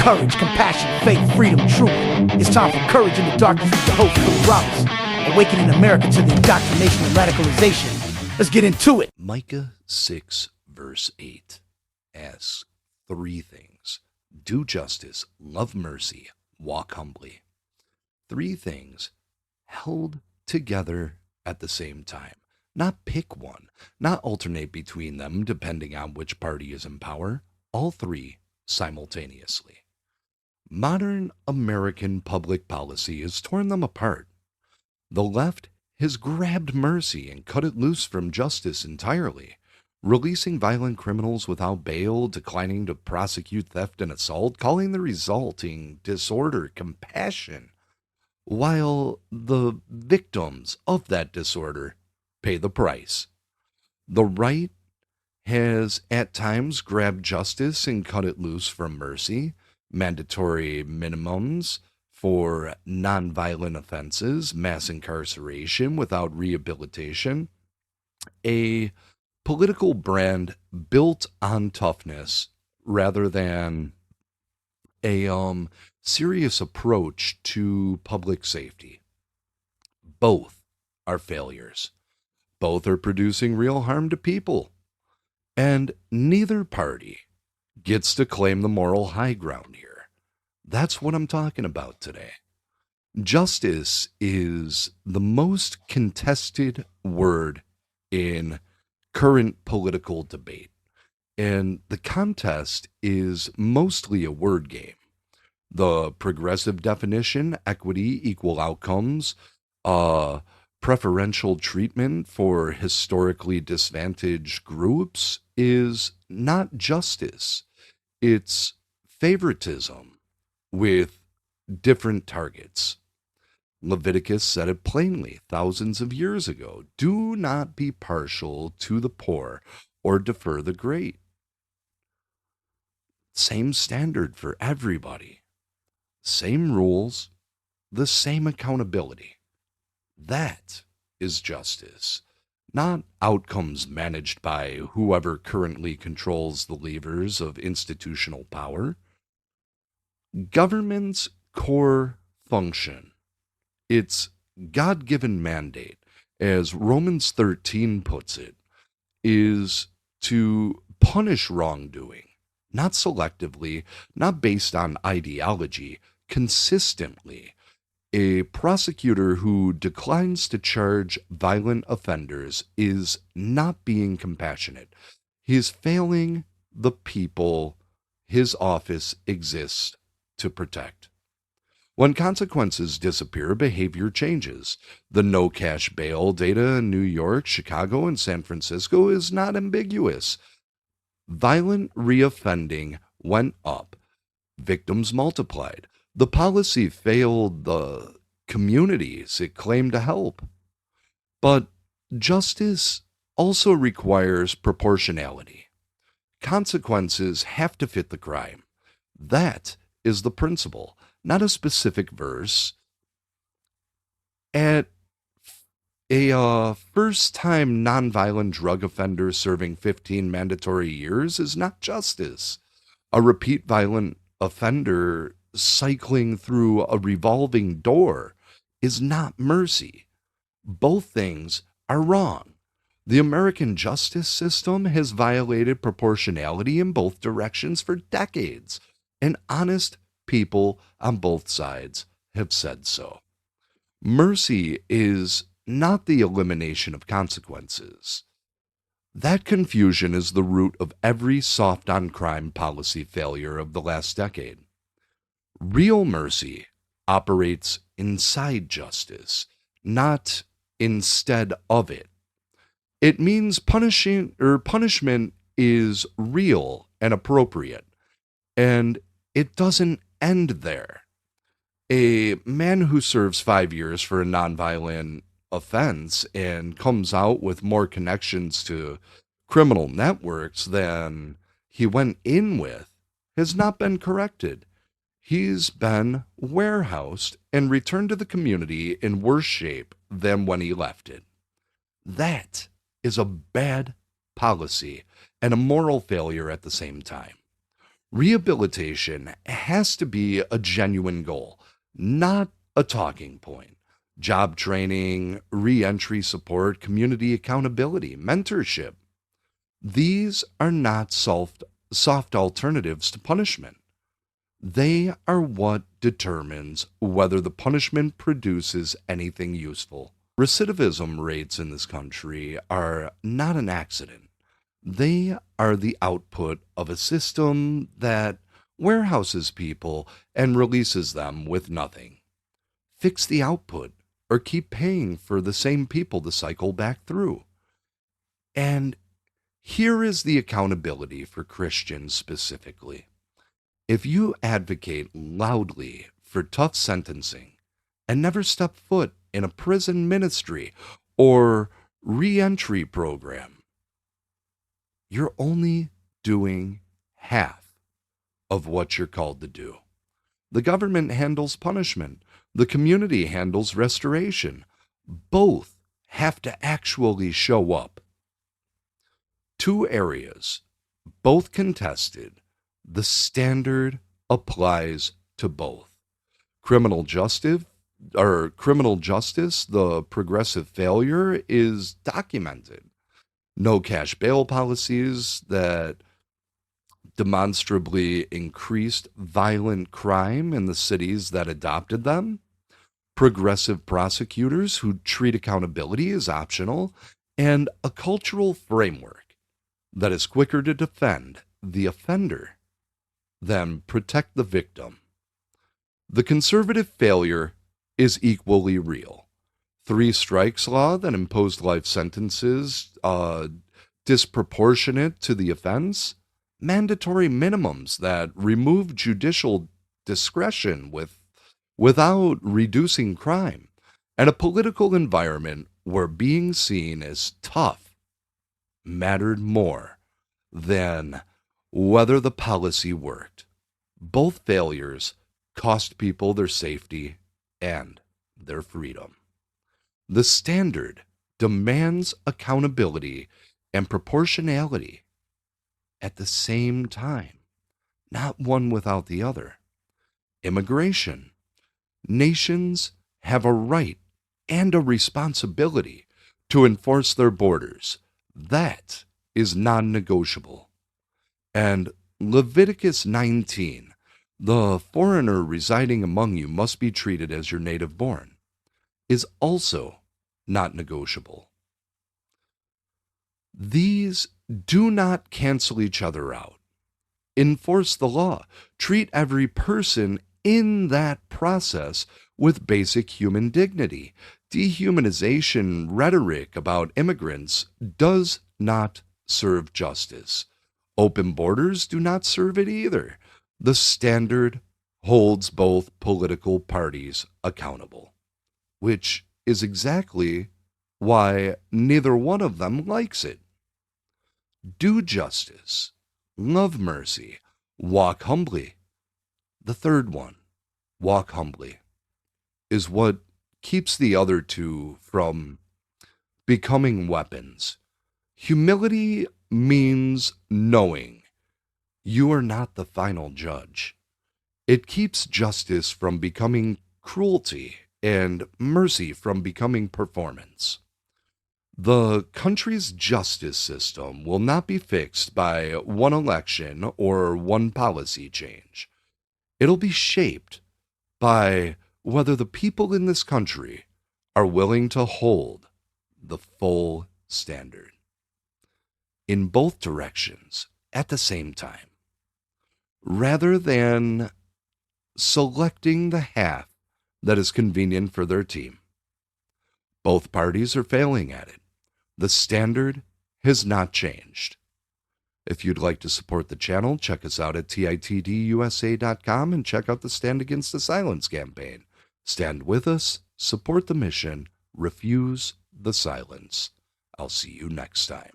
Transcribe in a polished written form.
courage, compassion, faith, freedom, truth. It's time for Courage in the Darkness with the host, Phil Roberts. Awakening America to the indoctrination and radicalization. Let's get into it. Micah 6, verse 8 asks 3 things. Do justice, love mercy, walk humbly. 3 things held together at the same time. Not pick one, not alternate between them depending on which party is in power. All 3 simultaneously. Modern American public policy has torn them apart. The left has grabbed mercy and cut it loose from justice entirely, releasing violent criminals without bail, declining to prosecute theft and assault, calling the resulting disorder compassion, while the victims of that disorder pay the price. The right has at times grabbed justice and cut it loose from mercy, mandatory minimums for nonviolent offenses, mass incarceration without rehabilitation, a political brand built on toughness rather than a serious approach to public safety. Both are failures. Both are producing real harm to people. And neither party gets to claim the moral high ground here. That's what I'm talking about today. Justice is the most contested word in current political debate. And the contest is mostly a word game. The progressive definition, equity, equal outcomes, preferential treatment for historically disadvantaged groups is not justice. It's favoritism with different targets. Leviticus said it plainly thousands of years ago. Do not be partial to the poor or defer the great. Same standard for everybody. Same rules, the same accountability. That is justice, not outcomes managed by whoever currently controls the levers of institutional power. Government's core function, its God-given mandate, as Romans 13 puts it, is to punish wrongdoing, not selectively, not based on ideology, consistently. A prosecutor who declines to charge violent offenders is not being compassionate. He is failing the people his office exists to protect. When consequences disappear, behavior changes. The no cash bail data in New York, Chicago, and San Francisco is not ambiguous. Violent reoffending went up. Victims multiplied. The policy failed the communities it claimed to help. But justice also requires proportionality. Consequences have to fit the crime. That is the principle, not a specific verse. At a first-time nonviolent drug offender serving 15 mandatory years is not justice. A repeat violent offender cycling through a revolving door is not mercy. Both things are wrong. The American justice system has violated proportionality in both directions for decades, and honest people on both sides have said so. Mercy is not the elimination of consequences. That confusion is the root of every soft-on-crime policy failure of the last decade. Real mercy operates inside justice, not instead of it. It means punishment is real and appropriate, and it doesn't end there. A man who serves 5 years for a nonviolent offense and comes out with more connections to criminal networks than he went in with has not been corrected. He's been warehoused and returned to the community in worse shape than when he left it. That is a bad policy and a moral failure at the same time. Rehabilitation has to be a genuine goal, not a talking point. Job training, re-entry support, community accountability, mentorship. These are not soft alternatives to punishment. They are what determines whether the punishment produces anything useful. Recidivism rates in this country are not an accident. They are the output of a system that warehouses people and releases them with nothing. Fix the output or keep paying for the same people to cycle back through. And here is the accountability for Christians specifically. If you advocate loudly for tough sentencing and never step foot in a prison ministry or re-entry program, you're only doing half of what you're called to do. The government handles punishment. The community handles restoration. Both have to actually show up. Two areas, both contested. The standard applies to both. Criminal justice, the progressive failure is documented. No cash bail policies that demonstrably increased violent crime in the cities that adopted them. Progressive prosecutors who treat accountability as optional, and a cultural framework that is quicker to defend the offender than protect the victim. The conservative failure is equally real. 3 strikes law that imposed life sentences disproportionate to the offense, mandatory minimums that remove judicial discretion without reducing crime, and a political environment where being seen as tough mattered more than whether the policy worked. Both failures cost people their safety and their freedom. The standard demands accountability and proportionality at the same time, not one without the other. Immigration. Nations have a right and a responsibility to enforce their borders. That is non-negotiable. And Leviticus 19, the foreigner residing among you must be treated as your native born, is also not negotiable. These do not cancel each other out. Enforce the law. Treat every person in that process with basic human dignity. Dehumanization rhetoric about immigrants does not serve justice. Open borders do not serve it either. The standard holds both political parties accountable, which is exactly why neither one of them likes it. Do justice, love mercy, walk humbly. The third one, walk humbly, is what keeps the other two from becoming weapons. Humility means knowing you are not the final judge. It keeps justice from becoming cruelty and mercy from becoming performance. The country's justice system will not be fixed by one election or one policy change. It'll be shaped by whether the people in this country are willing to hold the full standard in both directions at the same time, rather than selecting the half that is convenient for their team. Both parties are failing at it. The standard has not changed. If you'd like to support the channel, check us out at titdusa.com and check out the Stand Against the Silence campaign. Stand with us, support the mission, refuse the silence. I'll see you next time.